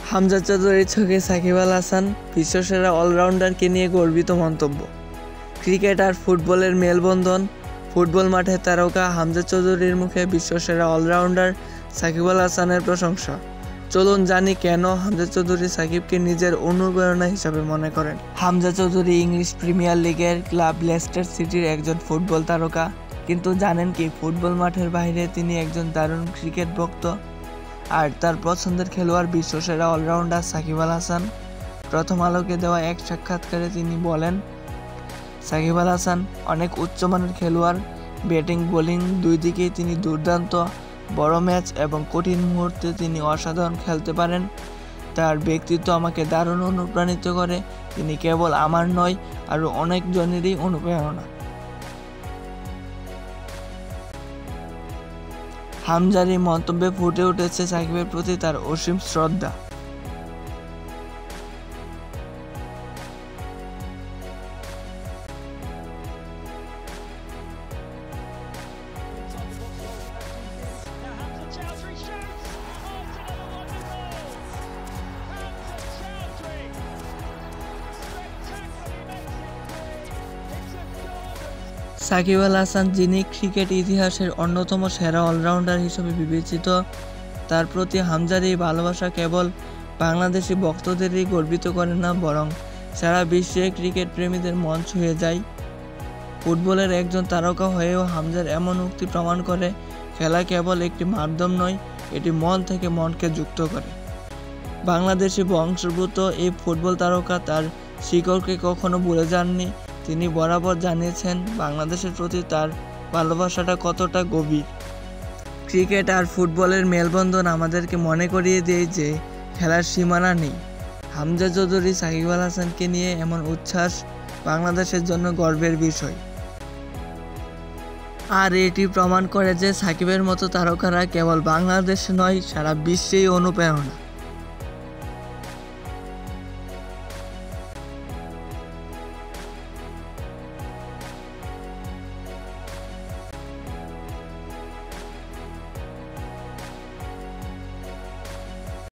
হামজা চৌধুরীর চোখে সাকিব আল হাসান বিশ্বসেরা অলরাউন্ডারকে নিয়ে গর্বিত মন্তব্য। ক্রিকেট আর ফুটবলের মেলবন্ধন। ফুটবল মাঠে তারকা হামজা চৌধুরীর মুখে বিশ্বসেরা অলরাউন্ডার সাকিব আল হাসানের প্রশংসা। চলুন জানি কেন হামজা চৌধুরী সাকিবকে নিজের অনুপ্রেরণা হিসাবে মনে করেন। হামজা চৌধুরী ইংলিশ প্রিমিয়ার লিগের ক্লাব লেস্টার সিটির একজন ফুটবল তারকা। কিন্তু জানেন কি, ফুটবল মাঠের বাইরে তিনি একজন দারুণ ক্রিকেট ভক্ত। আর তার পছন্দের খেলোয়াড় বিশ্বসেরা অলরাউন্ডার সাকিব আল হাসান। প্রথম আলোকে দেওয়া এক সাক্ষাৎকারে তিনি বলেন, সাকিব আল হাসান অনেক উচ্চমানের খেলোয়াড়। ব্যাটিং বোলিং দুই দিকেই তিনি দুর্দান্ত। বড় ম্যাচ এবং কঠিন মুহূর্তে তিনি অসাধারণ খেলতে পারেন। তার ব্যক্তিত্ব আমাকে দারুণ অনুপ্রাণিত করে। তিনি কেবল আমার নয়, আরও অনেকজনেরই অনুপ্রেরণা। হামজার এই মন্তব্যে ফুটে উঠেছে সাকিবের প্রতি তার অসীম শ্রদ্ধা। সাকিব আল হাসান, যিনি ক্রিকেট ইতিহাসের অন্যতম সেরা অলরাউন্ডার হিসেবে বিবেচিত, তার প্রতি হামজার এই ভালোবাসা কেবল বাংলাদেশি ভক্তদেরই গর্বিত করে না, বরং সারা বিশ্বে ক্রিকেট প্রেমীদের মন ছুঁয়ে যায়। ফুটবলের একজন তারকা হয়েও হামজার এমন উক্তি প্রমাণ করে, খেলা কেবল একটি মাধ্যম নয়, এটি মন থেকে মনকে যুক্ত করে। বাংলাদেশি বংশোদ্ভূত এই ফুটবল তারকা তার শিকড়কে কখনো ভুলে যাননি। তিনি বরাবর জানিয়েছেন বাংলাদেশের প্রতি তার ভালোবাসাটা কতটা গভীর। ক্রিকেট আর ফুটবলের মেলবন্ধন আমাদেরকে মনে করিয়ে দেয় যে খেলার সীমানা নেই। হামজা চৌধুরী সাকিব আল হাসানকে নিয়ে এমন উচ্ছ্বাস বাংলাদেশের জন্য গর্বের বিষয়। আর এটি প্রমাণ করে যে সাকিবের মতো তারকারা কেবল বাংলাদেশে নয়, সারা বিশ্বেই অনুপ্রেরণা।